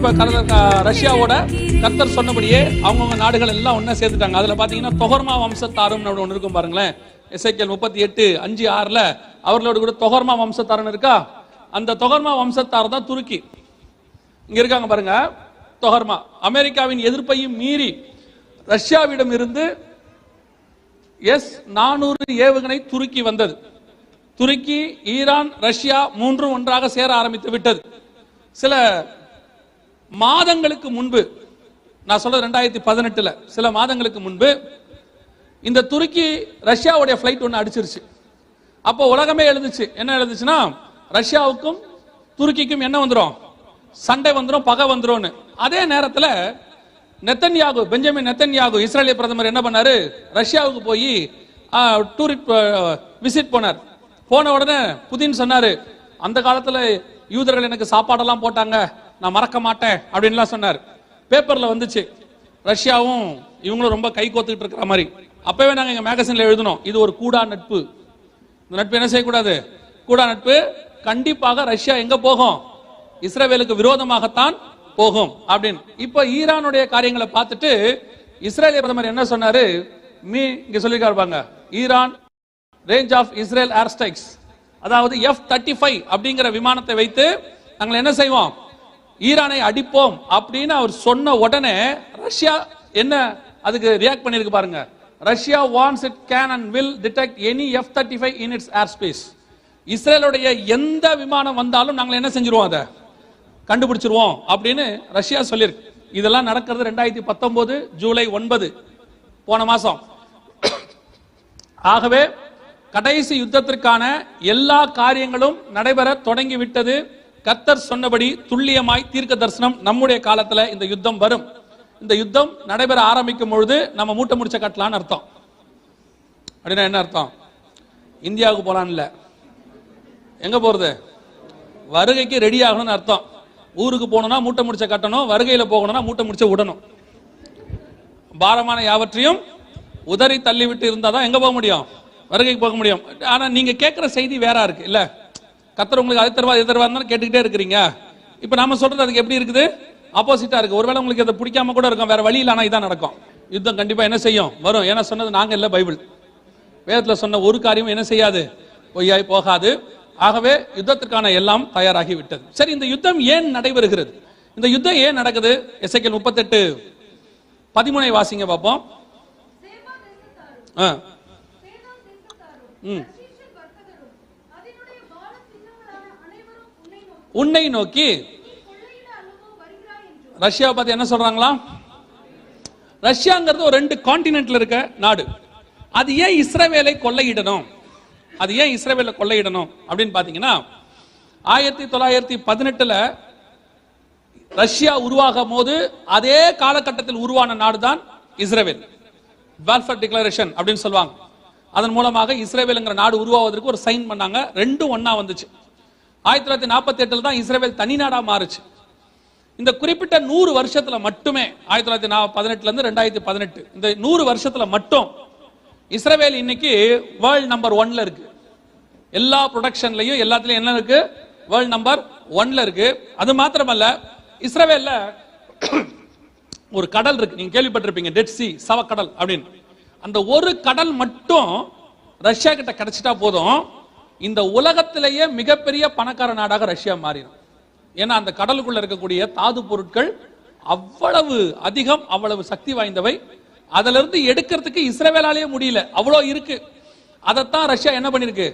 இப்ப ரஷ்யாவோட கர்த்தர் சொன்னபடியே அவங்கவுங்க நாடுகள் எல்லாம் ஒன்னா சேர்த்துட்டாங்க. அதுல பாத்தீங்கன்னா தொகர்மா வம்சத்தாரும் ஒண்ணு இருக்கும் பாருங்களேன். எசேக்கியேல் 38:5-6 அவர்களோட கூட தொகர்மா வம்சத்தாரன் இருக்கா. அந்த தொகர்மா வம்சத்தார் தான் துருக்கி. இங்க இருக்காங்க பாருங்க. தொகர்மா அமெரிக்காவின் எதிர்ப்பையும் மீறி ரஷ்யாவிடம் இருந்து S-400 ஏவுகணை துருக்கி வந்தது. துருக்கி, ஈரான், ரஷ்யா மூன்றும் ஒன்றாக சேர ஆரம்பித்து விட்டது. சில மாதங்களுக்கு முன்பு, நான் சொல்றது 2018, சில மாதங்களுக்கு முன்பு இந்த துருக்கி ரஷ்யாவுடைய பிளைட் ஒன்று அடிச்சிருச்சு. அப்போ உலகமே எழுதுச்சு. என்ன எழுதுச்சுன்னா, ரஷ்யாவுக்கும் துருக்கிக்கும் என்ன வந்துடும், சண்டை வந்துடும், பகை வந்துடும். அதே நேரத்தில் நெத்தன்யாகு, பெஞ்சமின் நெத்தன்யாகு இஸ்ரேலிய பிரதமர் என்ன பண்ணாரு, ரஷ்யாவுக்கு போய் விசிட் போனார். போன உடனே புதின் சொன்னாரு, அந்த காலத்துல யூதர்கள் எனக்கு சாப்பாடெல்லாம் போட்டாங்க, நான் மறக்க மாட்டேன் அப்படின்லாம் சொன்னார். பேப்பர்ல வந்துச்சு. ரஷ்யாவும் இவங்களும் ரொம்ப கை கோத்துக்கிட்டு இருக்கிற மாதிரி. அப்பவே நாங்க எங்க மேகசின்ல எழுதணும், இது ஒரு கூடா நட்பு. இந்த நட்பு என்ன செய்யக்கூடாது, கூடா நட்பு. கண்டிப்பாக ரஷ்யா எங்க போகும், இஸ்ரேலுக்கு விரோதமாகத்தான் போகும் அப்படின்னு. இப்ப ஈரானுடைய காரியங்களை பார்த்துட்டு இஸ்ரேலிய பிரதமர் என்ன சொன்னாரு, இங்க சொல்லிருக்காரு, Iran range of Israel air strikes, அதாவது F-35 அப்படிங்கிற விமானத்தை வைத்து நாங்கள் என்ன செய்வோம், ஈரானை அடிப்போம் அப்படின்னு அவர் சொன்ன உடனே ரஷ்யா என்ன அதுக்கு ரியாக்ட் பண்ணிருக்கு பாருங்க. Russia wants it can and will detect any F-35 in it's air space. இஸ்ரேலுடைய எந்த விமானம் வந்தாலும் நாங்கள் என்ன செஞ்சிருவோம், அதை கண்டுபிடிச்சிருவோம் அப்படின்னு ரஷ்யா சொல்லியிருக்கு. இதெல்லாம் நடக்கிறது 2019 ஜூலை 9, போன மாசம். ஆகவே கடைசி யுத்தத்திற்கான எல்லா காரியங்களும் நடைபெற தொடங்கி விட்டது. கர்த்தர் சொன்னபடி துல்லியமாய் தீர்க்க தரிசனம் நம்முடைய காலத்துல இந்த யுத்தம் வரும். இந்த யுத்தம் நடைபெற ஆரம்பிக்கும் பொழுது நம்ம மூட்டை முடிச்ச கட்டலான்னு அர்த்தம். அப்படின்னா என்ன அர்த்தம், இந்தியாவுக்கு போலான்னு இல்ல, எங்க போறது, வருகைக்கு ரெடி ஆகணும்னு அர்த்தம். ஊருக்கு போகணும்னா மூட்டை முடிச்ச கட்டணும், வருகையில போகணும்னா மூட்டை முடிச்ச விடணும். பாரமான யாவற்றையும் உதறி தள்ளிவிட்டு இருந்தாதான் எங்க போக முடியும், வருகைக்கு போக முடியும். ஆனா நீங்க கேட்கிற செய்தி வேற இருக்கு இல்ல. கர்த்தர் உங்களுக்கு அது தருவா இது தருவான்னு கேட்டுக்கிட்டே இருக்கிறீங்க. இப்ப நாம சொல்றது அதுக்கு எப்படி இருக்குது, ஆப்போசிட்டா இருக்கு. ஒருவேளை உங்களுக்கு அதை பிடிக்காம கூட இருக்கும், வேற வழி இல்ல, ஆனா இதான் நடக்கும். யுத்தம் கண்டிப்பா என்ன செய்யும், வரும். ஏன்னா சொன்னது நாங்க இல்ல, பைபிள். வேதத்துல சொன்ன ஒரு காரியம் என்ன செய்யாது, பொய்யாய் போகாது. ஆகவே யுத்தத்திற்கான எல்லாம் தயாராகி விட்டது. சரி, இந்த யுத்தம் ஏன் நடைபெறுகிறது, இந்த யுத்தம் ஏன் நடக்குது? எசேக்கியேல் 38:13 வாசிங்க பார்ப்போம். உன்னை நோக்கி ரஷ்யா பார்த்து என்ன சொல்றாங்களா, ரஷ்யாங்கிறது ஒரு 2 கான்டினென்ட்ல இருக்க நாடு. அது ஏன் இஸ்ரவேலை கொள்ளையிடணும், அது ஏன் இஸ்ரவேலை கொள்ளையிடணும் அப்படின்னு பாத்தீங்கன்னா, 1918 ரஷ்யா உருவாகும் போது அதே காலகட்டத்தில் உருவான நாடு தான் இஸ்ரவேல். பால்ஃபர் டிக்ளரேஷன் அப்படின்னு சொல்லுவாங்க. அதன் மூலமாக இஸ்ரேலுங்கிற நாடு உருவாவதற்கு ஒரு சைன் பண்ணாங்க. ரெண்டும் ஒன்னா வந்துச்சு. 1948 தான் இஸ்ரேல் தனி நாடா மாறுச்சு. இந்த குறிப்பிட்ட 100 வருஷத்துல மட்டுமே, 1918 இருந்து 2018, இந்த 100 வருஷத்துல மட்டும் இஸ்ரேல் இன்னைக்கு வேர்ல்ட் நம்பர் 1ல இருக்கு. எல்லா ப்ரொடக்ஷன்லயும் எல்லாத்துலயும் என்ன இருக்கு, வேர்ல்ட் நம்பர் 1ல இருக்கு. அது மாத்திரமல்ல, இஸ்ரேல்ல ஒரு கடல் இருக்கு, நீங்க கேள்விப்பட்டிருப்பீங்க, டெட் சி, சவக்கடல் அப்படின்னு. அந்த ஒரு கடல் மட்டும் ரஷ்யா கிட்ட கிடைச்சிட்டா போதும், இந்த உலகத்திலேயே மிகப்பெரிய பணக்கார நாடாக ரஷ்யா மாறிடும். ஏன்னா அந்த கடலுக்குள்ள இருக்கக்கூடிய தாது பொருட்கள் அவ்வளவு அதிகம், அவ்வளவு சக்தி வாய்ந்தவை. அதுல இருந்து எடுக்கிறதுக்கு இஸ்ரேலாலேயே முடியல, அவ்வளோ இருக்கு. அதைத்தான் ரஷ்யா என்ன பண்ணிருக்கு,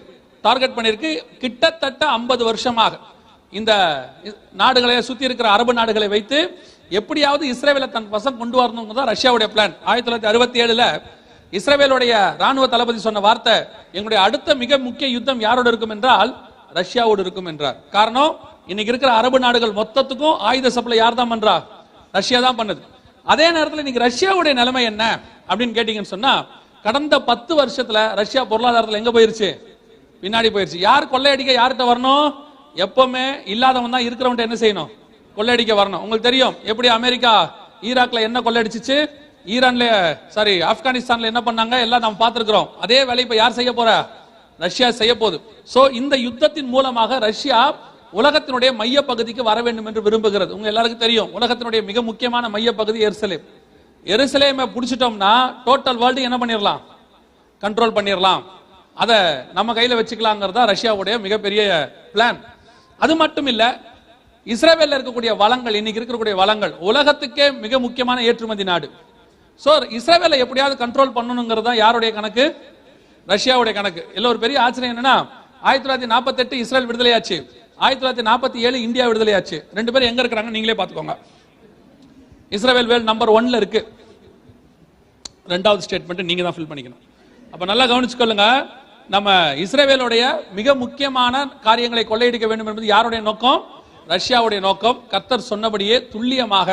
டார்கெட் பண்ணிருக்கு. கிட்டத்தட்ட 50 வருஷமாக இந்த நாடுகளை சுத்தி இருக்கிற அரபு நாடுகளை வைத்து எப்படியாவது இஸ்ரேலை தன் வசம் கொண்டு வரணும் தான் ரஷ்யாவுடைய பிளான். 1967 இஸ்ரேலுடைய ராணுவ தளபதி சொன்ன வார்த்தை, எங்களுடைய அடுத்த மிக முக்கிய யுத்தம் யாரோடு இருக்கும் என்றால் ரஷ்யாவோடு இருக்கும் என்றார். காரணம், இன்னைக்கு இருக்கிற அரபு நாடுகள் மொத்தத்துக்கும் ஆயுத சப்ளை யார் தான் பண்றா, ரஷ்யா தான் பண்ணுது. அதே நேரத்தில் இன்னைக்கு ரஷ்யாவுடைய நிலைமை என்ன அப்படின்னு கேட்டீங்கன்னு சொன்னா, கடந்த 10 வருஷத்துல ரஷ்யா பொருளாதாரத்தில் எங்க போயிருச்சு, பின்னாடி போயிருச்சு. யார் கொள்ளையடிக்க யார்கிட்ட வரணும், எப்பவுமே இல்லாதவன் தான் இருக்கிறவன் என்ன செய்யணும், கொள்ளையடிக்க வரணும். உங்களுக்கு தெரியும் எப்படி அமெரிக்கா ஈராக்ல என்ன கொள்ளையடிச்சிச்சு, ஈரான்ல சாரி ஆப்கானிஸ்தான்ல என்ன பண்ணாங்க, எல்லாம் நாம் பார்த்திருக்கிறோம். அதே வேலை இப்ப யார் செய்ய போற, ரஷ்யா செய்ய போகுது. சோ இந்த யுத்தத்தின் மூலமாக ரஷ்யா உலகத்தினுடைய மைய பகுதிக்கு வர வேண்டும் என்று விரும்புகிறது. உங்க எல்லாருக்கும் தெரியும், உலகத்தினுடைய மிக முக்கியமான மைய பகுதி எருசலேம். எருசலேமை பிடிச்சிட்டோம்னா டோட்டல் வேர்ல்டு என்ன பண்ணிடலாம், கண்ட்ரோல் பண்ணிடலாம். அதை நம்ம கையில வச்சுக்கலாங்கிறதா ரஷ்யாவுடைய மிகப்பெரிய பிளான். அது மட்டும் இல்ல, இஸ்ரேவேல்ல இருக்கக்கூடிய வளங்கள், இன்னைக்கு இருக்கக்கூடிய வளங்கள் உலகத்துக்கே மிக முக்கியமான ஏற்றுமதி நாடு. சோ இஸ்ரேவேலை எப்படியாவது கண்ட்ரோல் பண்ணணுங்கிறதா யாருடைய கணக்கு, ரஷ்யாவுடைய கணக்கு. எல்லாம் ஒரு பெரிய ஆச்சரியம் என்னன்னா, 1948 இஸ்ரேல் விடுதலையாச்சு, 1947 இந்தியா விடுதலையாச்சு. ரெண்டு பேரும் எங்க இருக்கிறாங்க நீங்களே பாத்துக்கோங்க. இஸ்ரேல் வேல் நம்பர் 1ல இருக்கு. ரெண்டாவது ஸ்டேட்மெண்ட் நீங்க தான் ஃபில் பண்ணிக்கணும். அப்ப நல்லா கவனிச்சுக்கொள்ளுங்க, நம்ம இஸ்ரேலுடைய மிக முக்கியமான காரியங்களை கொள்ளையடிக்க வேண்டும் என்பது யாருடைய நோக்கம், ரஷ்யாவுடைய நோக்கம். கர்த்தர் சொன்னபடியே துல்லியமாக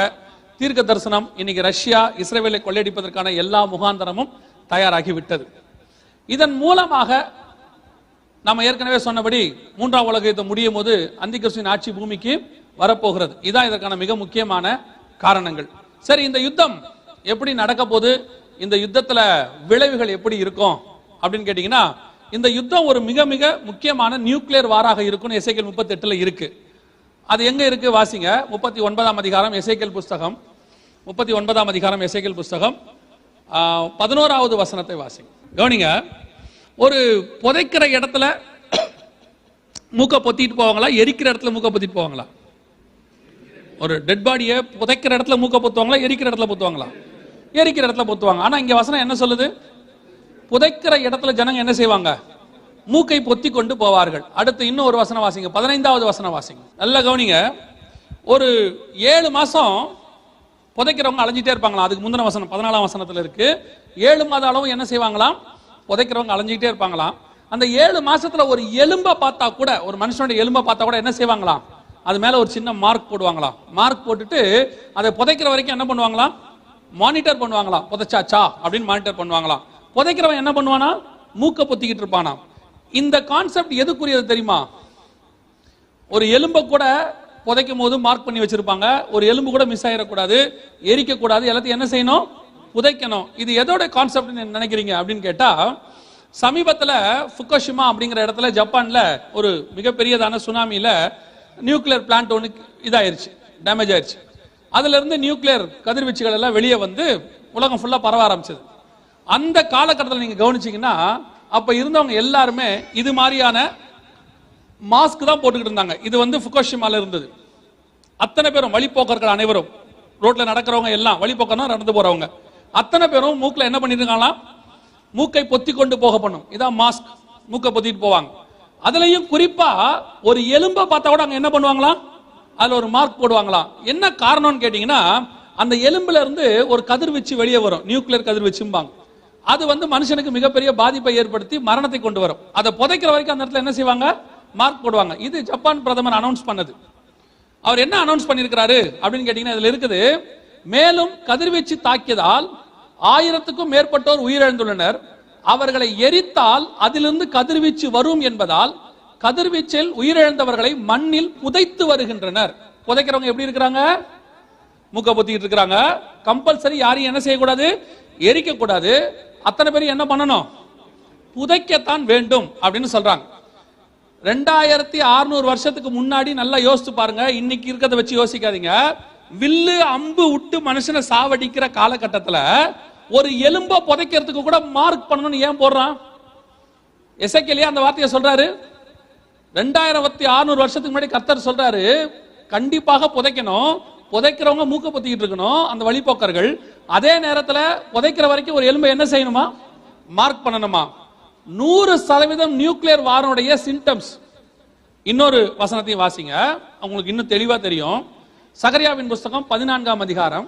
தீர்க்க தரிசனம் இன்னைக்கு ரஷ்யா இஸ்ரேலை கொள்ளையடிப்பதற்கான எல்லா முகாந்தரமும் தயாராகி விட்டது. இதன் மூலமாக நம்ம ஏற்கனவே சொன்னபடி 3ஆம் உலக யுத்தம் முடியும் போது அந்திகிறிஸ்துவின் ஆட்சி பூமிக்கு வரப்போகிறது. இதான் இதற்கான மிக முக்கியமான காரணங்கள். சரி, இந்த யுத்தம் எப்படி நடக்க போது, இந்த யுத்தத்துல விளைவுகள் எப்படி இருக்கும் அப்படின்னு கேட்டீங்கன்னா, இந்த யுத்தம் ஒரு மிக மிக முக்கியமான நியூக்ளியர் வாராக இருக்கும்னு எசேக்கியேல் 38ல இருக்கு. அது எங்க இருக்கு வாசிங்க. 39ஆம் அதிகாரம் எசேக்கியேல் புஸ்தகம், 39ஆம் அதிகாரம் எசேக்கியேல் புஸ்தகம் 11வது வசனத்தை வாசிங்க. கவனிங்க, ஒரு புதைக்கிற இடத்துல மூக்க பொத்திட்டு போவாங்களா, எரிக்கிற இடத்துல மூக்க பொத்திட்டு போவாங்களா? ஒரு டெட் பாடியை புதைக்கிற இடத்துல மூக்க பொத்துவாங்களா, எரிக்கிற இடத்துல பொத்துவாங்களா? எரிக்கிற இடத்துல பொத்துவாங்க. ஆனா இங்க வசனம் என்ன சொல்லுது, புதைக்கிற இடத்துல ஜனங்க என்ன செய்வாங்க, மூக்கை பொத்தி கொண்டு போவார்கள். அடுத்து இன்னும் ஒரு வசனம் வாசிங்க, 15வது வசனம் வாசிங்க. நல்லா கவனிங்க, ஒரு 7 மாசம் புதைக்கிறவங்க அலைஞ்சிட்டே இருப்பாங்களாம். அதுக்கு முந்தின வசனம் 14ஆம் வசனத்துல இருக்கு. 7 மாத அளவு என்ன செய்வாங்களாம், புதைக்கிறவங்க அலைஞ்சிட்டே இருப்பாங்களாம். அந்த 7 மாசத்துல ஒரு எலும்பை பார்த்தா கூட, ஒரு மனுஷனுடைய எலும்பை பார்த்தா கூட என்ன செய்வாங்களாம், அது மேல ஒரு சின்ன மார்க் போடுவாங்களாம். மார்க் போட்டுட்டு அதை புதைக்கிற வரைக்கும் என்ன பண்ணுவாங்களாம், மானிட்டர் பண்ணுவாங்களாம். புதைச்சாச்சா அப்படின்னு மானிட்டர் பண்ணுவாங்களாம். புதைக்கிறவன் என்ன பண்ணுவானா, மூக்க பொத்திக்கிட்டு இருப்பானா. இந்த கான்செப்ட் எதுக்குரியது தெரியுமா? ஒரு எலும்பை கூட புதைக்கும் போது மார்க் பண்ணி வச்சிருப்பாங்க. ஒரு எலும்பு கூட மிஸ் ஆயிடக்கூடாது, எரிக்க கூடாது, எல்லாத்தையும் என்ன செய்யணும், புதைக்கணும். இது எதோட கான்செப்ட் நினைக்கிறீங்க அப்படின்னு கேட்டா, சமீபத்துல ஃபுகுஷிமா அப்படிங்கிற இடத்துல ஜப்பான்ல ஒரு மிகப்பெரியதான சுனாமியில நியூக்ளியர் பிளான்ட் ஒன்று இதாயிருச்சு, டேமேஜ் ஆயிருச்சு. அதுல இருந்து நியூக்ளியர் கதிர்வீச்சுகள் எல்லாம் வெளியே வந்து உலகம் ஃபுல்லா பரவ ஆரம்பிச்சது. அந்த காலகட்டத்தில் நீங்க கவனிச்சீங்கன்னா, அப்ப இருந்தவங்க எல்லாருமே இது மாதிரியான மாஸ்க் தான் போட்டுக்கிட்டு இருந்தாங்க. இது வந்து ஃபுகுஷிமால இருந்தது. அத்தனை பேரும் வழிபோக்கர்கள் அனைவரும், ரோட்ல நடக்கிறவங்க எல்லாம், வழிபோக்கர்னா நடந்து போறவங்க அத்தனை பேரும் மூக்குல என்ன பண்ணிருக்காங்களாம், மூக்கை பொத்தி கொண்டு போக பண்ணும். இதான் மாஸ்க், மூக்கை பொத்திட்டு போவாங்க. அதுலயும் குறிப்பா ஒரு எலும்பை பார்த்தா கூட அங்க என்ன பண்ணுவாங்களாம், அதுல ஒரு மார்க் போடுவாங்களாம். என்ன காரணம்னு கேட்டீங்கன்னா, அந்த எலும்புல இருந்து ஒரு கதிர்வீச்சு வெளியே வரும், நியூக்ளியர் கதிர்வீச்சும்பாங்க. அது வந்து மனுஷனுக்கு மிகப்பெரிய பாதிப்பை ஏற்படுத்தி மரணத்தை கொண்டு வரும். அதை புதைக்கிற வரைக்கும் அந்த இடத்துல என்ன செய்வாங்க, மார்க் போடுவாங்க. இது ஜப்பான் பிரதமர் அனௌன்ஸ் பண்ணது. அவர் என்ன அனௌன்ஸ் பண்ணிருக்கிறாரு அப்படின்னு கேட்டீங்கன்னா, இதுல இருக்குது, மேலும் கதிர்வீச்சு தாக்கியதால் 1000க்கும் மேற்பட்டோர் உயிரிழந்துள்ளனர். அவர்களை எரித்தால் அதிலிருந்து கதிர்வீச்சு வரும் என்பதால் கதிர்வீச்சில் உயிரிழந்தவர்களை மண்ணில் புதைத்து வருகின்றனர். புதைக்கிறவங்க எப்படி இருக்கிறாங்க, மூக்க பொத்திக்கிட்டு இருக்கிறாங்க. கம்பல்சரி யாரையும் என்ன செய்யக்கூடாது, எரிக்க கூடாது. அத்தனை பேரும் என்ன பண்ணணும், புதைக்கத்தான் வேண்டும் அப்படின்னு சொல்றாங்க. 2600 வருஷத்துக்கு முன்னாடி நல்லா யோசிச்சு பாருங்க, இன்னைக்கு இருக்கிறத வச்சு யோசிக்காதீங்க. வில்லு அம்பு விட்டு மனுஷனை சாவடிக்கிற காலகட்டத்தில் ஒரு எலும்பை புதைக்கிறதுக்கு கூட மார்க் பண்ணணும்னு ஏன் போடுறான்? எசேக்கியேல் அந்த வார்த்தையை சொல்றாரு. 2600 வருஷத்துக்கு முன்னாடி கர்த்தர் சொல்றாரு, கண்டிப்பாக புதைக்கணும், புதைக்கிறவங்க மூக்க பொத்திக்கிட்டு இருக்கணும் அந்த வழிபோக்கர்கள். அதே நேரத்தில் புதைக்கிற வரைக்கும் ஒரு எலும்பை என்ன செய்யணுமா, மார்க் பண்ணணுமா. 100% நியூக்ளியர் வாரனுடைய சிம்டம்ஸ். இன்னொரு வசனத்தையும் வாசிங்க, உங்களுக்கு இன்னும் தெளிவா தெரியும். சகரியாவின் புஸ்தகம் 14ஆம் அதிகாரம்,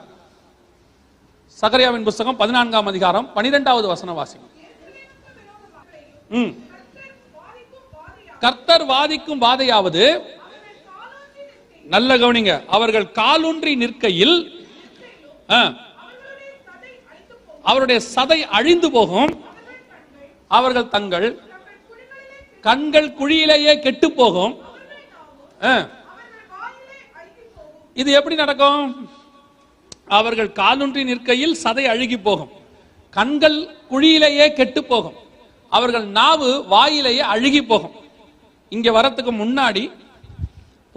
சகரியாவின் புஸ்தகம் 14ஆம் அதிகாரம் 12வது வசனம் வாசிங்க. கர்த்தர் வாதிக்கும் வாதையாவது, நல்ல கவனிங்க, அவர்கள் காலூன்றி நிற்கையில் அவருடைய சதை அழிந்து போகும், அவர்கள் தங்கள் கண்கள் குழியிலேயே கெட்டு போகும். இது எப்படி நடக்கும்? அவர்கள் காலூன்றி நிற்கையில் சதை அழுகி போகும், கண்கள் குழியிலேயே கெட்டு போகும், அவர்கள் நாவு வாயிலேயே அழுகி போகும். இங்க வரத்துக்கு முன்னாடி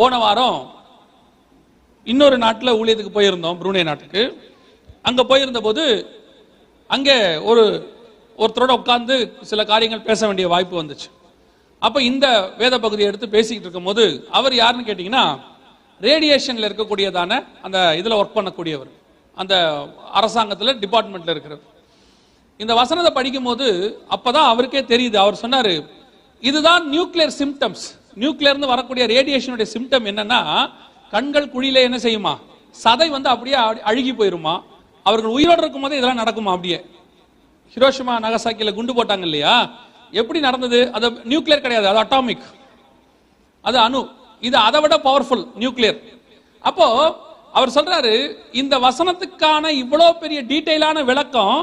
போன வாரம் இன்னொரு நாட்டில் ஊழியத்துக்கு போயிருந்தோம், புரூனே நாட்டுக்கு. அங்க போயிருந்த போது அங்கே ஒருத்தரோட உட்கார்ந்து சில காரியங்கள் பேச வேண்டிய வாய்ப்பு வந்துச்சு. அப்ப இந்த வேத பகுதியை எடுத்து பேசிக்கிட்டு இருக்கும் போது அவர் யாருன்னு கேட்டீங்கன்னா, ரேடியேஷன்ல இருக்கக்கூடியதான அந்த இதுல ஒர்க் பண்ணக்கூடியவர், அந்த அரசாங்கத்துல டிபார்ட்மெண்ட்ல இருக்கிறவர். இந்த வசனத்தை படிக்கும் போது அப்பதான் அவருக்கே தெரியுது. அவர் சொன்னாரு, இதுதான் நியூக்ளியர் சிம்டம்ஸ். நியூக்ளியர்னு வரக்கூடிய ரேடியேஷனுடைய சிம்டம் என்னன்னா, கண்கள் குழியில என்ன செய்யுமா, சதை அப்படியே அழுகி போயிருமா. அவர்கள் உயிரோடு இருக்கும் போதே இதெல்லாம் நடக்குமா. அப்படியே ஹிரோஷிமா நகசாக்கில குண்டு போட்டாங்க இல்லையா, எப்படி நடந்தது? அது நியூக்ளியர் கிடையாது, அது அட்டாமிக், அது அணு. இது அதை விட பவர்ஃபுல் நியூக்ளியர். அப்போ அவர் சொல்றாரு, இந்த வசனத்துக்கான இவ்வளவு பெரிய டீடைலான விளக்கம்,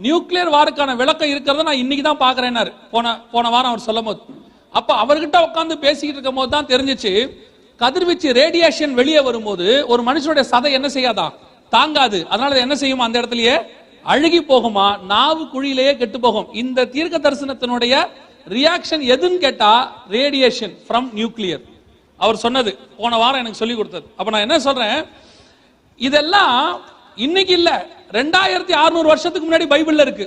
நியூக்ளியர் வாருக்கான விளக்கம் இருக்கிறத நான் இன்னைக்கு தான் பாக்குறேன்னாரு போன வாரம் அவர் சொல்லும் போது. அப்ப அவர்கிட்ட உட்கார்ந்து பேசிக்கிட்டு இருக்கும் போது தான் தெரிஞ்சிச்சு, கதிர்வீச்சு ரேடியேஷன் வெளியே வரும்போது ஒரு மனுஷனுடைய சதை என்ன செய்யாதான், தாங்காது. அதனால என்ன செய்யுமா, அந்த இடத்துலயே அழுகி போகுமா, நாவு குழியிலேயே கெட்டு போகும். இந்த தீர்க்க தரிசனத்தினுடைய ரியாக்ஷன் எதுன்னு கேட்டா, ரேடியேஷன் ஃப்ரம் நியூக்ளியர். அவர் சொன்னது போன வாரம் எனக்கு சொல்லி கொடுத்தது. அப்ப நான் என்ன சொல்றேன், இதெல்லாம் இன்னைக்கு இல்ல, 2600 வருஷத்துக்கு முன்னாடி பைபிள்ல இருக்கு.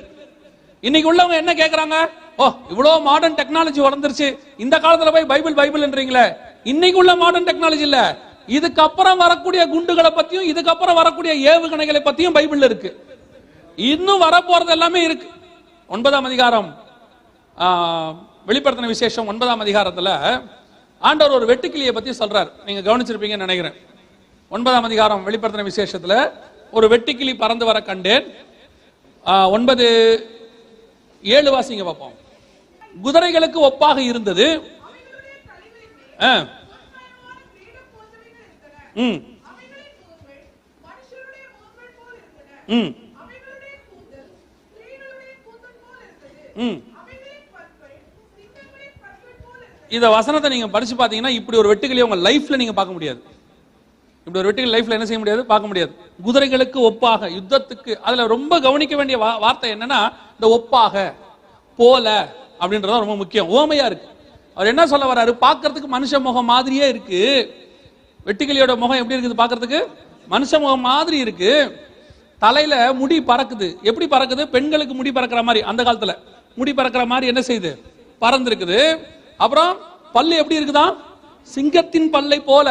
இன்னைக்கு உள்ளவங்க என்ன கேக்குறாங்க, ஓ இவ்வளவு மாடர்ன் டெக்னாலஜி வளர்ந்துருச்சு, இந்த காலத்துல போய் பைபிள்ன்றீங்களே. இன்னைக்கு உள்ள மாடர்ன் டெக்னாலஜி இல்ல, இதுக்கப்புறம் வரக்கூடிய குண்டுகளை பத்தியும் இதுக்கப்புறம் வரக்கூடிய ஏவுகணைகளை பத்தியும் பைபிள்ல இருக்கு. இன்னும் வரப்போறது எல்லாமே இருக்கு. 9ஆம் அதிகாரம் வெளிப்படுத்தின விசேஷம் 9ஆம் அதிகாரத்துல ஆண்டவர் ஒரு வெட்டுக்கிளியை பத்தி சொல்றார். நீங்க கவனிச்சிருப்பீங்கன்னு நினைக்கிறேன். 9ஆம் அதிகாரம் வெளிப்படுத்தின விசேஷத்துல ஒரு வெட்டுக்கிளி பறந்து வர கண்டேன். 9:7 வாசிங்க பார்ப்போம். குதிரைகளுக்கு ஒப்பாக இருந்தது. இந்த வசனத்தை நீங்க படிச்சு பாத்தீங்கன்னா, இப்படி ஒரு வெட்டுக்கிளியை உங்க லைஃப்ல நீங்க பார்க்க முடியாது. இப்படி ஒரு வெட்டுக்கிளி லைஃப்ல என்ன செய்ய முடியாது, பார்க்க முடியாது. குதிரைகளுக்கு ஒப்பாக, யுத்தத்துக்கு. அதுல ரொம்ப கவனிக்க வேண்டிய வார்த்தை என்னன்னா, இந்த ஒப்பாக, போல அப்படின்றது ரொம்ப முக்கியம். ஓமையா இருக்கு. அவர் என்ன சொல்ல வர்றாரு, பார்க்கிறதுக்கு மனுஷ முகம் மாதிரியே இருக்கு. வெட்டுக்கிளியோட முகம் எப்படி இருக்குது, பார்க்கிறதுக்கு மனுஷ முகம் மாதிரி இருக்கு. தலையில முடி பறக்குது. எப்படி பறக்குது, பெண்களுக்கு முடி பறக்கிற மாதிரி, அந்த காலத்துல முடி பறக்கிற மாதிரி என்ன செய்யுது, பறந்து இருக்குது. அப்புறம் பல்லு எப்படி இருக்குதான், சிங்கத்தின் பல்லை போல.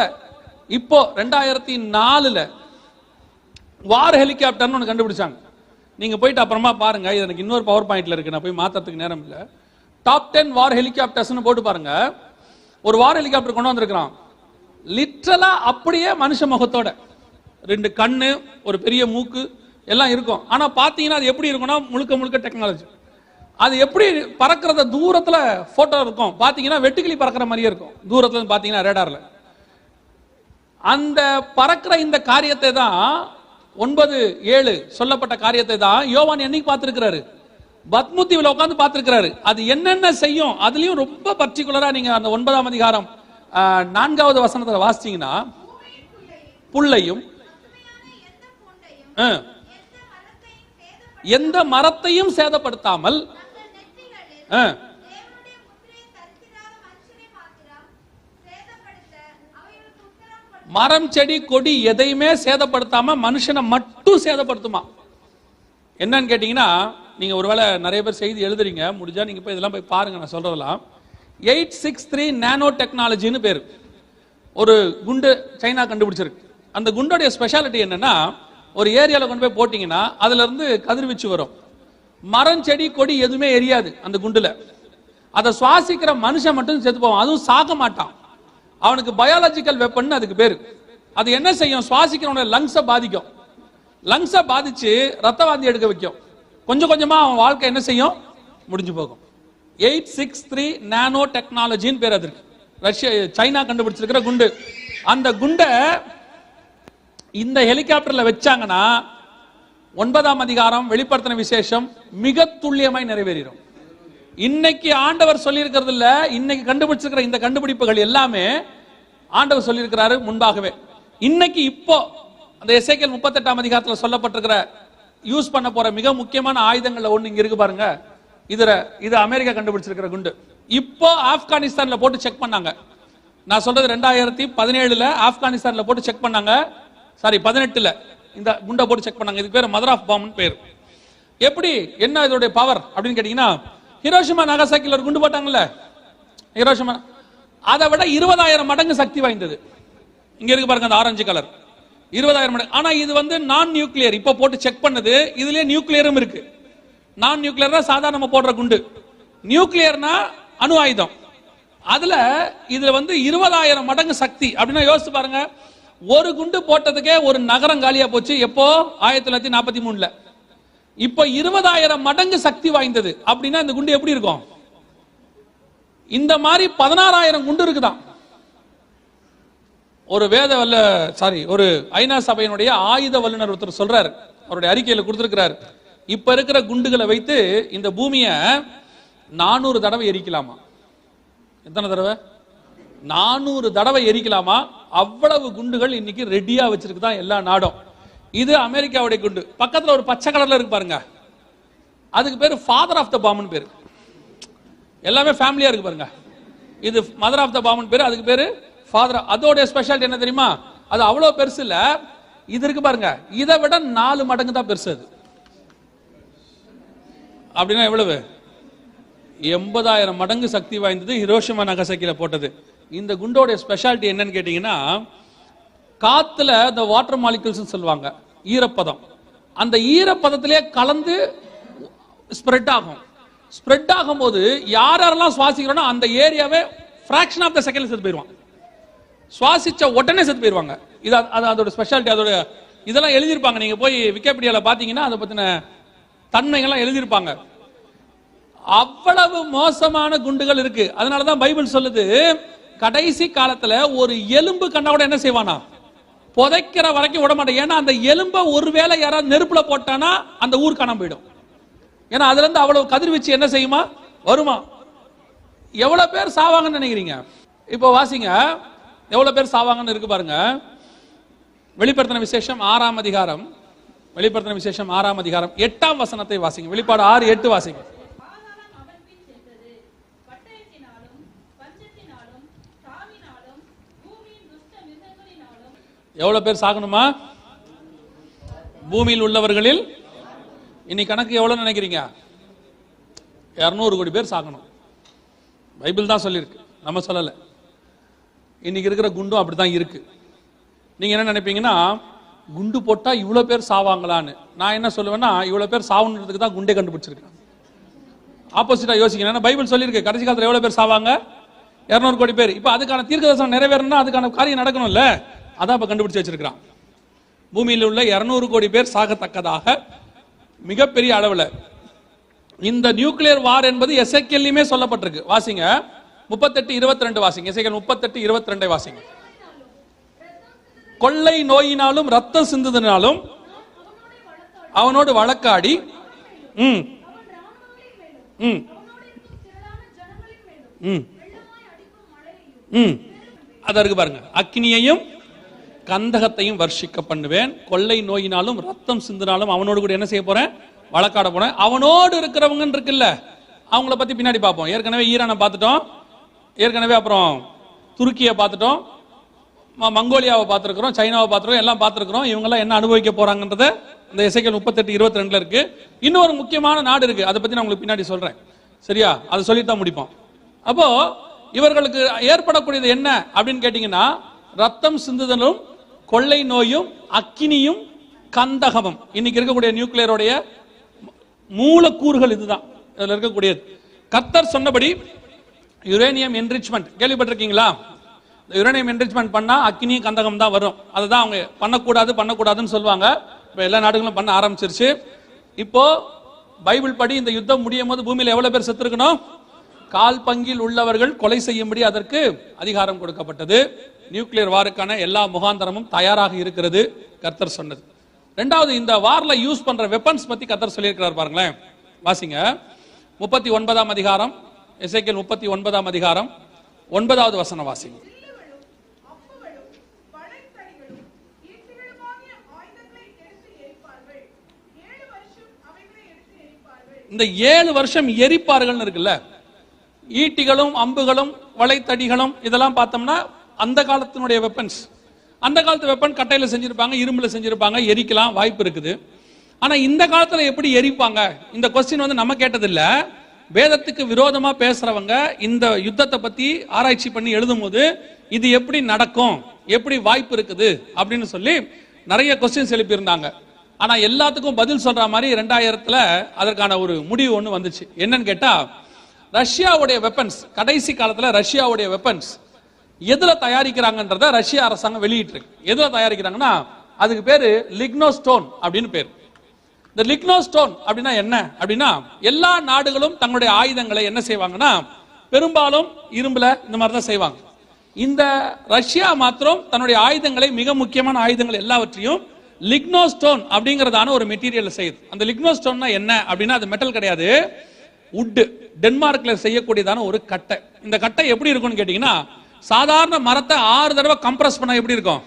இப்போ 2004 வார் ஹெலிகாப்டர்னு ஒன்று கண்டுபிடிச்சாங்க. நீங்க போயிட்டு அப்புறமா பாருங்க, இது எனக்கு இன்னொரு பவர் பாயிண்ட்ல இருக்கு, நான் போய் மாத்தறதுக்கு நேரம் இல்லை. டாப் 10 வார் ஹெலிகாப்டர்ஸ்னு போட்டு பாருங்க. ஒரு வார் ஹெலிகாப்டர் கொண்டு வந்திருக்கிறான், லிட்டரலா அப்படியே மனுஷ முகத்தோட, 2 கண்ணு, ஒரு பெரிய மூக்கு எல்லாம் இருக்கும். ஆனா பாத்தீங்கன்னா அது எப்படி இருக்கும்னா, முழுக்க முழுக்க டெக்னாலஜி. அது எப்படி பறக்கிறத தூரத்துல போட்டோ இருக்கும், பாத்தீங்கன்னா வெட்டுக்கிளி பறக்கிற மாதிரியே இருக்கும் தூரத்துல பாத்தீங்கன்னா ரேடார்ல. அந்த பறக்கிற இந்த காரியத்தை தான் 9:7 சொல்லப்பட்ட காரியத்தை தான் யோவான் என்னைக்கு பார்த்திருக்கிறாரு, பத்முத்தியில உட்கார்ந்து பார்த்திருக்கிறாரு. அது என்னென்ன செய்யும், அதுலயும் ரொம்ப பர்டிகுலரா நீங்க அந்த 9ஆம் அதிகாரம் 4வது வசனத்துல வாசிச்சீங்கன்னா, புல்லையும் எந்த மரத்தையும் சேதப்படுத்தாமல், மரம் செடி கொடி எதையுமே சேதப்படுத்தாம மனுஷனை மட்டும் சேதப்படுத்துமா. என்னன்னு கேட்டீங்கன்னா, நீங்க ஒருவேளை நிறைய பேர் செய்தி எழுதுறீங்க, முடிஞ்சா நீங்க போய் இதெல்லாம் போய் பாருங்க. நான் சொல்றதெல்லாம் 863 நானோ டெக்னாலஜின்னு பேரு. ஒரு குண்டு சைனா கண்டுபிடிச்சிருக்கு. அந்த குண்டோடைய ஸ்பெஷாலிட்டி என்னன்னா, ஒரு ஏரியால கொண்டு போய் போட்டீங்கன்னா அதுல இருந்து கதிர்வீச்சு வரும். மரம் செடி கொடி எதுவுமே எரியாது அந்த குண்டுல. அதை சுவாசிக்கிற மனுஷன் மட்டும் செத்து போவான், அதுவும் சாக மாட்டான். அவனுக்கு பயாலஜிக்கல் வெப்பன் அதுக்கு பேரு. அது என்ன செய்யும், சுவாசிக்கிறவனோட லங்ஸை பாதிக்கும். லங்ஸை பாதிச்சு ரத்த வாந்தி எடுக்க வைக்கும். கொஞ்சம் கொஞ்சமா அவன் வாழ்க்கை என்ன செய்யும், முடிஞ்சு போகும். 863 நானோ டெக்னாலஜின்னு பேர் அதற்கு. ரஷ்யா சைனா கண்டுபிடிச்சிருக்கிற குண்டு. அந்த குண்டை இந்த ஹெலிகாப்டர்ல வச்சாங்கன்னா 9ஆம் அதிகாரம் வெளிப்படுத்தின விசேஷம் மிக துல்லியமாய் நிறைவேறும். இன்னைக்கு ஆண்டவர் சொல்லி இருக்கிறது இல்ல, இன்னைக்கு கண்டுபிடிச்சிருக்கிற இந்த கண்டுபிடிப்புகள் எல்லாமே ஆண்டவர் சொல்லி இருக்கிறாரு முன்பாகவே. இன்னைக்கு இப்போ அந்த எசேக்கியேல் 38ஆம் அதிகாரத்தில் சொல்லப்பட்டிருக்கிற யூஸ் பண்ண போற மிக முக்கியமான ஆயுதங்கள்ல ஒண்ணு இங்க இருக்கு பாருங்க. இது அமெரிக்கா கண்டுபிடிச்சிருக்கிற குண்டு. இப்போ ஆப்கானிஸ்தான்ல போட்டு செக் பண்ணாங்க. நான் சொல்றது 2017 ஆப்கானிஸ்தான்ல போட்டு செக் பண்ணாங்க. சாரி 18 இந்த குண்டை போட்டு செக் பண்ணாங்க. இதுக்கு பேர் மதர் ஆஃப் பாம்னு பேர். எப்படி என்ன இதோடைய பவர் அப்படின்னு கேட்டீங்கன்னா, ஹிரோஷிமா நாகசாக்கில ஒரு குண்டு போட்டாங்கல்ல, ஹிரோஷிமா, அதை விட 20,000 மடங்கு சக்தி வாய்ந்தது. இங்க இருக்கு பாருங்க அந்த ஆரஞ்சு கலர், 20,000 மடங்கு. ஆனா இது வந்து நான் நியூக்ளியர். இப்ப போட்டு செக் பண்ணது, இதுலயே நியூக்ளியரும் இருக்கு. நான் நியூக்ளியர்னா சாதாரண நம்ம போடுற குண்டு, நியூக்ளியர்னா அணு ஆயுதம். அதுல இதுல வந்து 20,000 மடங்கு சக்தி. அப்படின்னா யோசிச்சு பாருங்க, ஒரு குண்டு போட்டதுக்கே ஒரு நகரம் காலியா போச்சு. எப்போ? 1943. இப்போ 20,000 மடங்கு சக்தி வாய்ந்தது. அப்படின்னா இந்த குண்டு எப்படி இருக்கும்? இந்த மாதிரி 16,000 குண்டு இருக்குதான். ஒரு ஒரு ஐநா சபையினுடைய ஆயுத வல்லுநர் ஒருத்தர் சொல்றாரு, அவருடைய அறிக்கையில கொடுத்திருக்கிறார், இப்ப இருக்கிற குண்டுகளை வைத்து இந்த பூமியை 400 தடவை எரிக்கலாமா. எத்தனை தடவை? 400 தடவை எரிக்கலாமா. அவ்வளவு குண்டுகள் இன்னைக்கு ரெடியா வச்சிருக்குதான் எல்லா நாடும். இது அமெரிக்காவுடைய குண்டு. பக்கத்துல ஒரு பச்சை கலர்ல இருக்கு பாருங்க, அதுக்கு பேரு ஃபாதர் ஆஃப் த பாம்னு பேரு. எல்லாமே ஃபேமிலியா இருக்கு பாருங்க. இது மதர் ஆஃப் த பாம்னு பேரு, அதுக்கு பேரு ஃபாதர். அதோட ஸ்பெஷாலிட்டி என்ன தெரியுமா? அது அவ்வளவு பெருசு இல்ல, இது இருக்கு பாருங்க, இதை விட 4 மடங்கு தான் பெருசு. அது அப்படின்னா எவ்வளவு? 80,000 மடங்கு சக்தி வாய்ந்தது ஹிரோஷிமா நாகசாக்கில போட்டது. இந்த குண்டோட ஸ்பெஷாலிட்டி என்னன்னு கேட்டீங்கன்னா, காத்துல இந்த வாட்டர் மாலிகுல்ஸ் சொல்லுவாங்க, ஈரப்பதம், அந்த ஈரப்பதத்திலே கலந்து ஸ்ப்ரெட் ஆகும். ஸ்ப்ரெட் ஆகும்போது யாரெல்லாம் சுவாசிக்கிறோம் அந்த ஏரியாவே ஃபிராக்ஷன் ஆஃப் த செகண்ட்ல செத்து போயிடுவாங்க. சுவாசிச்ச உடனே செத்து போயிடுவாங்க. இது அதோட ஸ்பெஷாலிட்டி. அதோட இதெல்லாம் எழுதியிருப்பாங்க. நீங்க போய் விக்கிபீடியால பாத்தீங்கன்னா அதை பத்தின தன்மைகள்லாம் எழுதியிருப்பாங்க. அவ்வளவு மோசமான குண்டுகள் இருக்கு. அதனாலதான் பைபிள் சொல்லுது, கடைசி காலத்துல ஒரு எலும்பு கண்டா கூட என்ன செய்வானா, புதைக்கிற வரைக்கும் விட மாட்டேன். ஏன்னா அந்த எலும்பை ஒருவேளை யாராவது நெருப்புல போட்டானா அந்த ஊர் காணாம போயிடும். ஏன்னா அதுல இருந்து அவ்வளவு கதிர்வீச்சு என்ன செய்யுமா, வருமா. எவ்வளவு பேர் சாவாங்கன்னு நினைக்கிறீங்க? இப்போ வாசிங்க, எவ்வளவு பேர் சாவாங்கன்னு இருக்கு பாருங்க. வெளிப்படுத்தின விசேஷம் 6ஆம் அதிகாரம், வெளிப்படுத்தின விசேஷம் 6ஆம் அதிகாரம் 8ஆம் வசனத்தை வாசிங்க. வெளிப்பாடு 6:8 வாசிங்க. எவ்வளவு பேர் சாகணுமா? பூமியில் உள்ளவர்களில் இன்னைக்கு கணக்கு எவ்வளவு நினைக்கிறீங்க? 200 கோடி பேர் சாகணும். பைபிள் தான் சொல்லியிருக்கு, நம்ம சொல்லல. இன்னைக்கு இருக்கிற குண்டும் அப்படிதான் இருக்கு. நீங்க என்ன நினைப்பீங்கன்னா, குண்டு போட்டா இவ்வளவு பேர் சாவாங்களான்னு. நான் என்ன சொல்லுவேன்னா, இவ்வளவு பேர் சாவுன்றதுக்கு தான் குண்டே கண்டுபிடிச்சிருக்கேன். ஆப்போசிட்டா யோசிக்கணும். ஏன்னா பைபிள் சொல்லியிருக்கு, கடைசி காலத்துல எவ்வளவு பேர் சாவாங்க? 200 கோடி பேர். இப்ப அதுக்கான தீர்க்கதரிசனம் நிறைவேறணும்னா அதுக்கான காரியம் நடக்கணும்ல, அதான் இப்ப கண்டுபிடிச்சு வச்சிருக்கான். பூமியில் உள்ள 200 கோடி பேர் சாகத்தக்கதாக மிகப்பெரிய அளவுல இந்த நியூக்ளியர் வார் என்பது எசேக்கியேலியுமே சொல்லப்பட்டிருக்கு. வாசிங்க 38:22 வாசிங்க. எசேக்கியேல் 38:22 வாசிங்க. கொள்ளை நோயினாலும் ரத்தம் சிந்துதனாலும் அவனோடு வழக்காடி அதற்கு பாருங்க, அக்னியையும் கந்தகத்தையும் வர்ஷிக்க பண்ணுவேன், கொள்ளை நோயினாலும் ரத்தம் சிந்தினாலும் அவனோடு கூட என்ன செய்ய போறேன், வழக்காட போறேன். அவனோடு இருக்கிறவங்க இருக்குல்ல, அவங்கள பத்தி பின்னாடி பார்ப்போம். ஏற்கனவே ஈரானை பார்த்துட்டோம், ஏற்கனவே அப்புறம் துருக்கியை பார்த்துட்டோம், மங்கோலியாவை பார்த்துருக்கிறோம், சைனாவை பார்த்துருக்கோம், எல்லாம் பார்த்துருக்கிறோம். இவங்கெல்லாம் என்ன அனுபவிக்க போறாங்கன்றத இந்த எசேக்கியேல் 38:22 இருக்கு. இன்னொரு முக்கியமான நாடு இருக்கு, அதை பத்தி நான் உங்களுக்கு பின்னாடி சொல்றேன். சரியா? அதை சொல்லித்தான் முடிப்போம். அப்போ இவர்களுக்கு ஏற்படக்கூடியது என்ன அப்படின்னு கேட்டீங்கன்னா, ரத்தம் சிந்துதலும் கொள்ளை நோயும் அக்கினியும் கந்தகமும். இன்னைக்கு இருக்கக்கூடிய நியூக்ளியருடைய மூலக்கூறுகள் இதுதான். இதுல இருக்கக்கூடியது கர்த்தர் சொன்னபடி யுரேனியம் என்ரிச்மெண்ட் கேள்விப்பட்டிருக்கீங்களா? யுரேனியம் என்ரிச்மெண்ட் பண்ணா அக்கினி கந்தகம் தான் வரும். அதுதான் அவங்க பண்ணக்கூடாதுன்னு சொல்லுவாங்க. இப்போ எல்லா நாடுகளும் பண்ண ஆரம்பிச்சிருச்சு. இப்போ பைபிள் படி இந்த யுத்தம் முடியும் போது பூமியில் எவ்வளவு பேர் செத்துருக்கணும்? கால் பங்கில் உள்ளவர்கள் கொலை செய்யும்படி அதற்கு அதிகாரம் கொடுக்கப்பட்டது. நியூக்ளியர் வாருக்கான எல்லா முகாந்தரமும் தயாராக இருக்கிறது, கர்த்தர் சொன்னது. ரெண்டாவது, இந்த வார்ல யூஸ் பண்ற வெப்பன்ஸ் பத்தி கர்த்தர் சொல்லியிருக்கிறார் பாருங்களேன். வாசிங்க 39ஆம் அதிகாரம், எசேக்கியேல் 39ஆம் அதிகாரம் 9வது வசனம் வாசிங்க. இந்த 7 வருஷம் எரிப்பார்கள் இருக்குல்ல, ஈட்டிகளும் அம்புகளும் வளைத்தடிகளும் இதெல்லாம் பார்த்தோம்னா அந்த காலத்தினுடைய வெப்பன்ஸ். அந்த காலத்து வெப்பன் கட்டையில செஞ்சிருப்பாங்க, இரும்புல செஞ்சிருப்பாங்க, எரிக்கலாம் வாய்ப்பு இருக்குது. ஆனா இந்த காலத்துல எப்படி எரிப்பாங்க? இந்த கொஸ்டின் வந்து நம்ம கேட்டதில்ல. வேதத்துக்கு விரோதமா பேசுறவங்க இந்த யுத்தத்தை பத்தி ஆராய்ச்சி பண்ணி எழுதும் போது இது எப்படி நடக்கும், எப்படி வாய்ப்பு இருக்குது அப்படின்னு சொல்லி நிறைய கொஸ்டின்ஸ் எழுப்பியிருந்தாங்க. ஆனா எல்லாத்துக்கும் பதில் சொல்ற மாதிரி 2000ல அதற்கான ஒரு முடிவு ஒன்று வந்துச்சு. என்னன்னு கேட்டா, ரஷ்யாவுடைய வெப்பன்ஸ், கடைசி காலத்துல ரஷ்யாவுடைய வெப்பன்ஸ் எதுல தயாரிக்கிறாங்கன்றத ரஷ்யா அரசாங்கம் வெளியிட்டு இருக்கு. எதுல தயாரிக்கிறாங்கன்னா அதுக்கு பேரு லிக்னோஸ்டோன் அப்படின்னு பேரு. இந்த லிக்னோஸ்டோன் அப்படின்னா என்ன அப்படின்னா, எல்லா நாடுகளும் தங்களுடைய ஆயுதங்களை என்ன செய்வாங்கன்னா பெரும்பாலும் இரும்புல இந்த மாதிரி தான் செய்வாங்க. இந்த ரஷ்யா மாத்திரம் தன்னுடைய ஆயுதங்களை, மிக முக்கியமான ஆயுதங்கள் எல்லாவற்றையும் லிக்னோஸ்டோன் அப்படிங்கறதான ஒரு மெட்டீரியல் செய்யுது. அந்த லிக்னோஸ்டோன்னா என்ன அப்படின்னா அது மெட்டல் கிடையாது, உட். டென்மார்க்ல செய்யக்கூடியதான ஒரு கட்டை. இந்த கட்டை எப்படி இருக்கும்னு கேட்டீங்கன்னா, சாதாரண மரத்தை 6 தடவை கம்ப்ரஸ் பண்ணா எப்படி இருக்கும்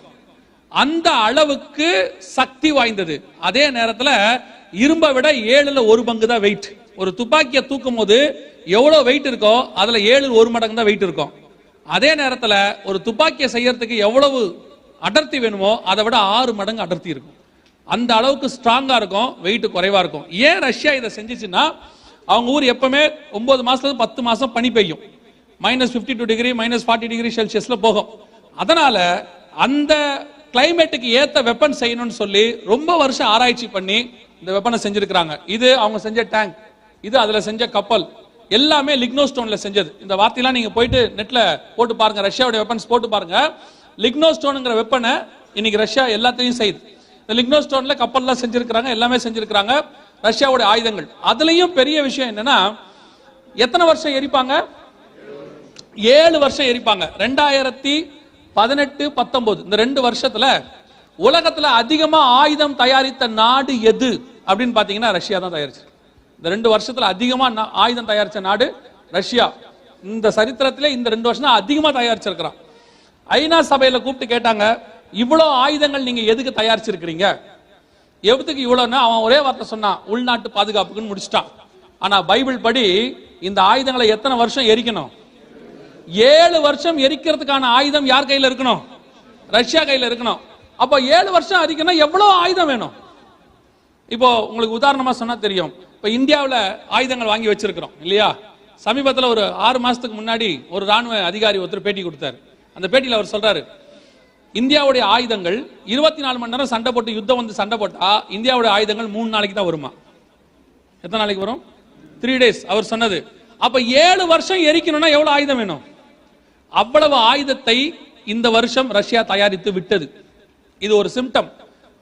அந்த அளவுக்கு சக்தி வாய்ந்தது. அதே நேரத்தில் இரும்பை விட 7ல் 1 பங்கு தான் வெயிட். ஒரு துப்பாக்கியை தூக்கும் போது எவ்வளவு வெயிட் இருக்கோ அதுல 7ல் 1 மடங்கு தான் வெயிட் இருக்கும். அதே நேரத்தில் ஒரு துப்பாக்கியை செய்யறதுக்கு எவ்வளவு அடர்த்தி வேணுமோ அதை விட 6 மடங்கு அடர்த்தி இருக்கும். அந்த அளவுக்கு ஸ்ட்ராங்கா இருக்கும், வெயிட் குறைவா இருக்கும். ஏன் ரஷ்யா இதை செஞ்சிச்சுன்னா, அவங்க ஊர் எப்பவுமே 9 மாசத்துல 10 மாசம் பனி பெய்யும். -52 டிகிரி -40 டிகிரி செல்சியஸ்ல போகும். அதனால அந்த கிளைமேட்டுக்கு ஏத்த வெப்பன் செய்யணும்னு சொல்லி ரொம்ப வருஷம் ஆராய்ச்சி பண்ணி இந்த வெப்பனை செஞ்சிருக்காங்க. இது அவங்க செஞ்ச டேங்க், இது அதுல செஞ்ச கப்பல், எல்லாமே லிக்னோஸ்டோன்ல செஞ்சது. இந்த வார்த்தையெல்லாம் நீங்க போயிட்டு நெட்ல போட்டு பாருங்க, ரஷ்யாவுடைய வெப்பன்ஸ் போட்டு பாருங்க. லிக்னோஸ்டோன்ங்கிற வெப்பனை இன்னைக்கு ரஷ்யா எல்லாத்தையும் செய்யுது. இந்த லிக்னோஸ்டோன்ல கப்பல்லாம் செஞ்சிருக்காங்க, எல்லாமே செஞ்சிருக்காங்க ரஷ்யாவுடைய ஆயுதங்கள். அதுலயும் பெரிய விஷயம் என்னன்னா, எத்தனை வருஷம் எரிப்பாங்க? 7 வருஷம் எரிப்பாங்க. 2018, 19 இந்த 2 வருஷத்துல உலகத்துல அதிகமா ஆயுதம் தயாரித்த நாடு எது அப்படின்னு பாத்தீங்கன்னா ரஷ்யா தான் தயாரிச்சு. இந்த 2 வருஷத்துல அதிகமா ஆயுதம் தயாரிச்ச நாடு ரஷ்யா. இந்த சரித்திரத்திலே இந்த 2 வருஷம் தான் அதிகமா தயாரிச்சிருக்கிறான். ஐநா சபையில கூப்பிட்டு கேட்டாங்க, இவ்வளவு ஆயுதங்கள் நீங்க எதுக்கு தயாரிச்சிருக்கிறீங்க, எதுக்கு இவ்வளவுன்னா அவன் ஒரே வார்த்தை சொன்னான், உள்நாட்டு பாதுகாப்புக்குன்னு முடிச்சிட்டான். ஆனா பைபிள் படி இந்த ஆயுதங்களை எத்தனை வருஷம் எரிக்கணும்? 7 வருஷம் எரிக்கிறதுக்கான ஆயுதம் யார் கையில இருக்கணும்? ரஷ்யா கையில இருக்கணும். அப்ப 7 வருஷம் எரிக்கணும், எவ்வளவு ஆயுதம் வேணும்? இப்போ உங்களுக்கு உதாரணமா சொன்னா தெரியும். இப்ப இந்தியாவில் ஆயுதங்கள் வாங்கி வச்சிருக்கிறோம் இல்லையா? சமீபத்தில் ஒரு 6 மாசத்துக்கு முன்னாடி ஒரு ராணுவ அதிகாரி ஒருத்தர் பேட்டி கொடுத்தாரு. அந்த பேட்டியில் அவர் சொல்றாரு, இந்தியாவுடைய ஆயுதங்கள் 24 மணி நேரம் சண்டை போட்டு யுத்தம் வந்து சண்டை போட்டா இந்தியாவுடைய ஆயுதங்கள் 3 நாளைக்கு தான் வருமா. எத்தனை நாளைக்கு வரும்? 3 days அவர் சொன்னது. அப்ப 7 வருஷம் எரிக்கணும்னா எவ்வளவு ஆயுதம் வேணும்? அவ்வளவு ஆயுதத்தை இந்த வருஷம் ரஷ்யா தயாரித்து விட்டது. இது ஒரு சிம்டம்,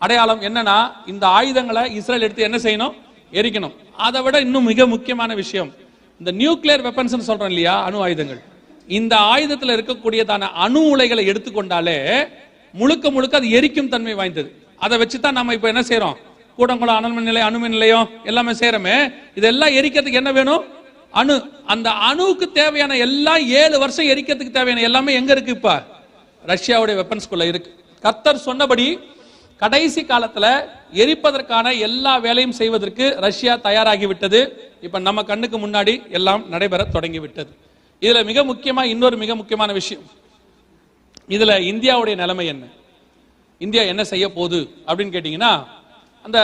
அடையாளம். என்னன்னா, இந்த ஆயுதங்களை இஸ்ரேல் எடுத்து என்ன செய்யணும்? எரிக்கணும். அதை விட இன்னும் மிக முக்கியமான விஷயம், இந்த நியூக்ளியர் வெப்பன்ஸ் சொல்றோம் இல்லையா, அணு ஆயுதங்கள். இந்த ஆயுதத்தில் இருக்கக்கூடியதான அணு உலைகளை எடுத்துக்கொண்டாலே முழுக்க முழுக்க அது எரிக்கும் தன்மை வாய்ந்தது. அதை வச்சுதான் நம்ம இப்ப என்ன செய்யறோம்? கூடங்குளம் அனல்மின் நிலையம், அணுமின் நிலையம் எல்லாமே செய்யறோமே. இதெல்லாம் எரிக்கிறதுக்கு என்ன வேணும்? அணு. அந்த அணுவுக்கு தேவையான எல்லாம் 7 வருஷம் எரிக்கிறதுக்கு தேவையான எல்லாமே எங்க இருக்கு? இப்ப ரஷ்யாவுடைய வெப்பன்ஸ்குள்ள இருக்கு. கர்த்தர் சொன்னபடி கடைசி காலத்துல எரிப்பதற்கான எல்லா வேலையும் செய்வதற்கு ரஷ்யா தயாராகி விட்டது. இப்ப நம்ம கண்ணுக்கு முன்னாடி எல்லாம் நடைபெற தொடங்கி விட்டது. இதுல மிக முக்கியமா இன்னொரு மிக முக்கியமான விஷயம், இதுல இந்தியாவுடைய நிலைமை என்ன, இந்தியா என்ன செய்ய போகுது அப்படின்னு கேட்டீங்கன்னா, அந்த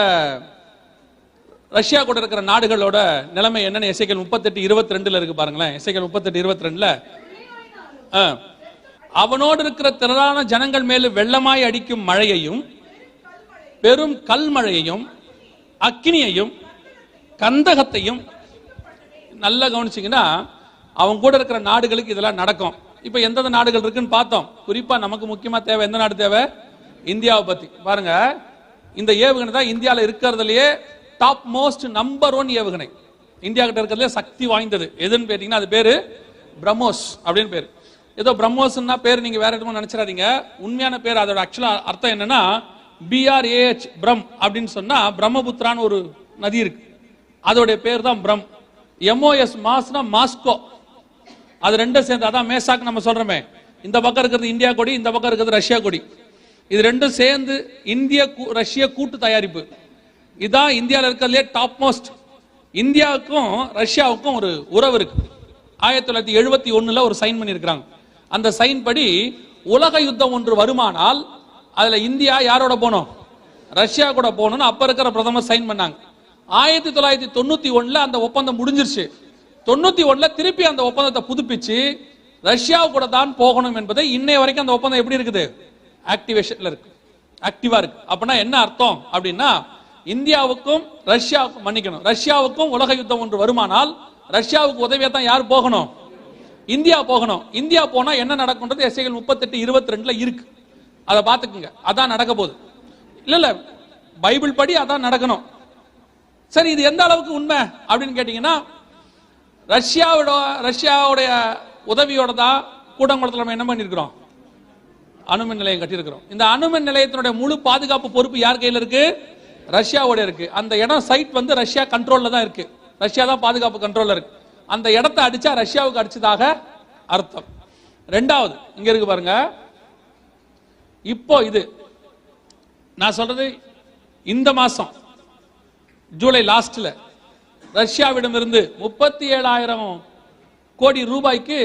ரஷ்யா கூட இருக்கிற நாடுகளோட நிலைமை என்னன்னு எசேக்கியேல் 38:22 இருக்கு பாருங்களேன். எசேக்கியேல் 38:22 அவனோடு இருக்கிற திரளான ஜனங்கள் மேலும் வெள்ளமாய் அடிக்கும் மழையையும் பெரும் கல் மழையையும் அக்கினியையும் கந்தகத்தையும், நல்லா கவனிச்சீங்கன்னா அவங்க கூட இருக்கிற நாடுகளுக்கு இதெல்லாம் நடக்கும். இப்ப எந்தெந்த நாடுகள் இருக்குன்னு பார்த்தோம். குறிப்பா நமக்கு முக்கியமா தேவை எந்த நாடு தேவை? இந்தியாவை பத்தி பாருங்க. இந்த ஏவுகணை தான் இந்தியாவில் இருக்கிறதுலயே டாப் மோஸ்ட் நம்பர் 1 ஏவுகணை. இந்தியா கிட்ட இருக்கிறதுல சக்தி வாய்ந்தது எதுன்னு கேட்டீங்கன்னா அது பேரு பிரம்மோஸ் அப்படின்னு பேரு. ஏதோ பிரம்மோஸ்னா பேர் நீங்க வேற எதுவும் நினைச்சிடாதீங்க. உண்மையான பேர், அதோட ஆக்சுவலா அர்த்தம் என்னன்னா BRAH பிரம் அப்படின்னு சொன்னா பிரம்மபுத்திரான்னு ஒரு நதி இருக்கு, அதோடைய பேர் தான் பிரம். MOS மாஸ்னா மாஸ்கோ, அது ரெண்டும் சேர்ந்து அதான் மேசாக் நம்ம சொல்றோமே. இந்த பக்கம் இருக்கிறது இந்தியா கொடி, இந்த பக்கம் இருக்கிறது ரஷ்யா கொடி. இது ரெண்டும் சேர்ந்து இந்திய ரஷ்ய கூட்டு தயாரிப்பு. இதான் இந்தியாவில் இருக்கிறதுலே டாப் மோஸ்ட். இந்தியாவுக்கும் ரஷ்யாவுக்கும் ஒரு உறவு இருக்கு. 1971 ஒரு சைன் பண்ணி இருக்கிறாங்க. அந்த சைன் படி உலக யுத்தம் ஒன்று வருமானால் அதுல இந்தியா யாரோட போனோம்? ரஷ்யா கூட போகணும்னு அப்ப இருக்கிற பிரதமர் சைன் பண்ணாங்க. 1991 அந்த ஒப்பந்தம் முடிஞ்சிருச்சு. 91 திருப்பி அந்த ஒப்பந்தத்தை புதுப்பிச்சு ரஷ்யா கூட தான் போகணும் என்பதை இன்னைய வரைக்கும் அந்த ஒப்பந்தம் எப்படி இருக்குது? ஆக்டிவேஷன்ல இருக்கு, ஆக்டிவா இருக்கு. அப்படின்னா என்ன அர்த்தம் அப்படின்னா, இந்தியாவுக்கும் ரஷ்யாவுக்கும் மன்னிக்கணும், ரஷ்யாவுக்கும் உலக யுத்தம் ஒன்று வருமானால் ரஷ்யாவுக்கு உதவியா தான் யார் போகணும்? இந்தியா போகணும். இந்தியா போனா என்ன நடக்கும்ன்றது எஸ்ஐகள் 38:22 இருக்கு. அதை பார்த்துக்குங்க. அதான் நடக்க போகுது. இல்ல பைபிள் படி அதான் நடக்கணும். சரி, இது எந்த அளவுக்கு உண்மை அப்படின்னு கேட்டீங்கன்னா, ரஷ்யாவுடைய உதவியோட தான் கூடங்குளத்தில் நம்ம என்ன பண்ணிருக்கிறோம்? அணுமின் நிலையம் கட்டியிருக்கிறோம். இந்த அணுமின் நிலையத்தினுடைய முழு பாதுகாப்பு பொறுப்பு யார் கையில் இருக்கு? ரஷ்யாவோட இருக்கு. அந்த இடம் சைட் வந்து ரஷ்யா கண்ட்ரோல்ல தான் இருக்கு. ரஷ்யா தான் பாதுகாப்பு கண்ட்ரோல்ல இருக்கு. அந்த இடத்தை அடிச்சா ரஷ்யாவுக்கு அடிச்சதாக அர்த்தம். ரெண்டாவது இங்க இருக்கு பாருங்க. இப்போ இது நான் சொல்றது இந்த மாசம் ஜூலை லாஸ்ட்ல ரஷ்யாவிடம் இருந்து 37,000 கோடி ரூபாய்க்கு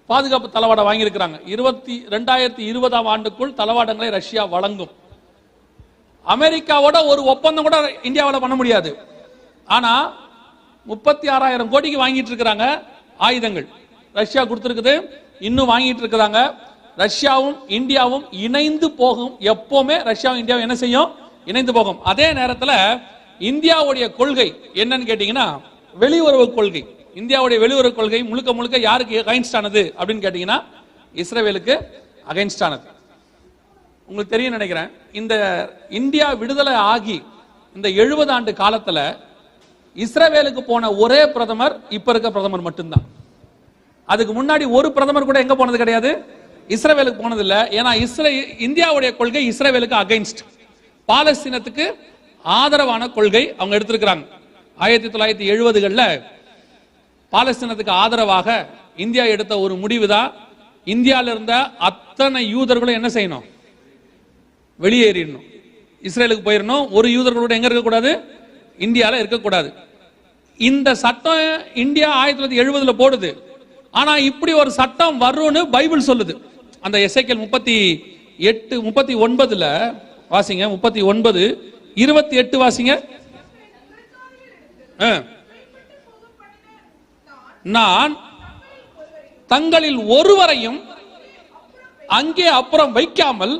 பாதுகாப்பு தளவாடம் வாங்கி இருக்கிறாங்க. 2020 ஆண்டுக்குள் தளவாடங்களை ரஷ்யா வழங்கும். அமெரிக்காவோட ஒரு ஒப்பந்தம் கூட இந்தியாவில் பண்ண முடியாது. ஆனா 36,000 கோடிக்கு வாங்கிட்டு இருக்கிறாங்க ஆயுதங்கள். ரஷ்யா கொடுத்திருக்குது, இன்னும் வாங்கிட்டு இருக்கிறாங்க. ரஷ்யாவும் இந்தியாவும் இணைந்து போகும். எப்பவுமே ரஷ்யாவும் இந்தியாவும் என்ன செய்யும்? இணைந்து போகும். அதே நேரத்தில் இந்தியாவுடைய கொள்கை என்னன்னு கேட்டீங்கன்னா, வெளியுறவு கொள்கை. இந்தியாவுடைய வெளியுறவு கொள்கை முழுக்க முழுக்க யாருக்கு அகைன்ஸ்ட் ஆனது அப்படின்னு கேட்டீங்கன்னா, இஸ்ரேலுக்கு அகைன்ஸ்ட் ஆனது. உங்களுக்கு தெரியும் நினைக்கிறேன், இந்த இந்தியா விடுதலை ஆகி இந்த 70 ஆண்டு காலத்துல இஸ்ரேலுக்கு போன ஒரே பிரதமர் இப்ப இருக்க பிரதமர் மட்டும்தான். அதுக்கு முன்னாடி ஒரு பிரதமர் கூட எங்க போனது கிடையாது, இஸ்ரேலுக்கு போனது இல்ல. ஏன்னா இந்தியாவுடைய கொள்கை இஸ்ரேலுக்கு அகைன்ஸ்ட், பாலஸ்தீனத்துக்கு ஆதரவான கொள்கை அவங்க எடுத்திருக்கிறாங்க. 1970களில் பாலஸ்தீனத்துக்கு ஆதரவாக இந்தியா எடுத்த ஒரு முடிவு தான், இந்தியாவில் இருந்த அத்தனை யூதர்களும் என்ன செய்யணும்? வெளியேறிடணும், இஸ்ரேலுக்கு போயிடணும். ஒரு யூதர்களோட எங்க இருக்கக்கூடாது? இந்தியாவில் இருக்கக்கூடாது. இந்த சட்டம் இந்தியா 1970 போடுது. ஆனா இப்படி ஒரு சட்டம் வரும்னு பைபிள் சொல்லுது. அந்த எசேக்கியேல் 38:39 வாசிங்க. 39:28 வாசிங்க. நான் தங்களில் ஒருவரையும் அங்கே அப்புறம் வைக்காமல்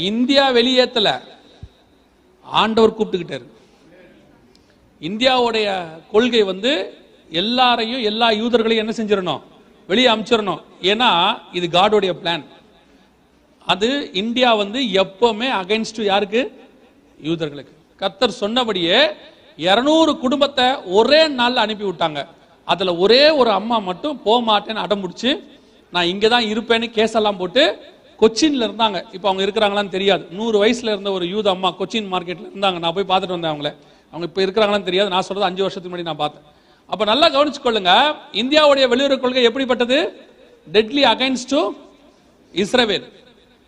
இந்தியா வெளியேற்றல, ஆண்டவர் கூப்பிட்டுக்கிட்டாரு. இந்தியாவுடைய கொள்கை வந்து எல்லாரையும், எல்லா யூதர்களையும் என்ன செஞ்சிடணும்? வெளியே அனுப்பிச்சிடணும். ஏன்னா இது காடோடைய பிளான். அது இந்தியா வந்து எப்பவுமே அகைன்ஸ்ட் யாருக்கு? யூதர்களுக்கு. கர்த்தர் சொன்னபடியே 200 குடும்பத்தை ஒரே நாள்ல அனுப்பி விட்டாங்க. அதுல ஒரே ஒரு அம்மா மட்டும் போக மாட்டேன்னு அடம் பிடிச்சு, நான் இங்க தான் இருப்பேன்னு கேஸெல்லாம் போட்டு கொச்சின்ல இருந்தாங்க. இப்போ அவங்க இருக்கிறாங்களான்னு தெரியாது. 100 வயசுல இருந்த ஒரு யூத அம்மா கொச்சின் மார்க்கெட்ல இருந்தாங்க. நான் போய் பார்த்துட்டு வந்தேன் அவங்கள. அவங்க இப்போ இருக்கிறாங்களான்னு தெரியாது. நான் சொல்றது 5 வருஷத்துக்கு முன்னாடி நான் பார்த்தேன். அப்ப நல்லா கவனிச்சுக்கொள்ளுங்க, இந்தியாவுடைய வெளியுறவு கொள்கை எப்படிப்பட்டது? Deadly against to Israel.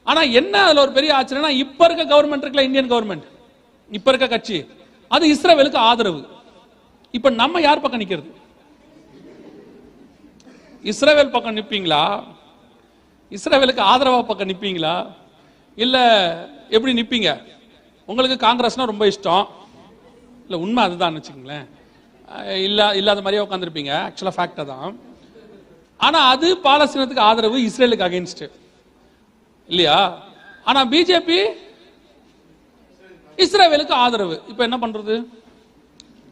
ஆனா என்ன அதுல ஒரு பெரிய ஆச்சரியம்னா, இப்ப இருக்க கவர்மெண்ட் இருக்குல்ல, இந்தியன் கவர்மெண்ட், இப்ப இருக்க கட்சி, அது இஸ்ரேலுக்கு ஆதரவு. இப்ப நம்ம யார் பக்கம் நிக்கிறது? இஸ்ரேல் பக்கம் நிப்பீங்களா? இஸ்ரேலுக்கு ஆதரவா பக்கம் நிப்பீங்களா? இல்ல எப்படி நிப்பீங்க? உங்களுக்கு காங்கிரஸ்னா ரொம்ப இஷ்டம் இல்ல, உண்மை அதுதான் வச்சுக்கோங்களேன். இல்லாத மாதிரியே உட்காந்துருப்பீங்க. ஆக்சுவலா ஃபேக்ட் தான். ஆனா அது பாலஸ்தீனத்துக்கு ஆதரவு, இஸ்ரேலுக்கு அகைன்ஸ்ட் இல்லையா? ஆனா பிஜேபி இஸ்ரேலுக்கு ஆதரவு. இப்ப என்ன பண்றது?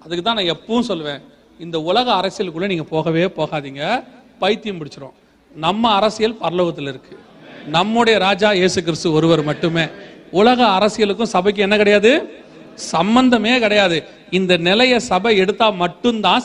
அதுக்கு தான் நான் எப்பவும் சொல்லுவேன், இந்த உலக அரசியலுக்குள்ள நீங்க போகவே போகாதீங்க, பைத்தியம் பிடிச்சிரும். நம்ம அரசியல் பரலோகத்தில் இருக்கு. நம்முடைய ராஜா இயேசு கிறிஸ்து ஒருவர் மட்டுமே. உலக அரசியலுக்கும் சபைக்கு என்ன கிடையாது? சம்பந்தமே கிடையாது. இந்த நிலைய சபை எடுத்தா மட்டும்தான்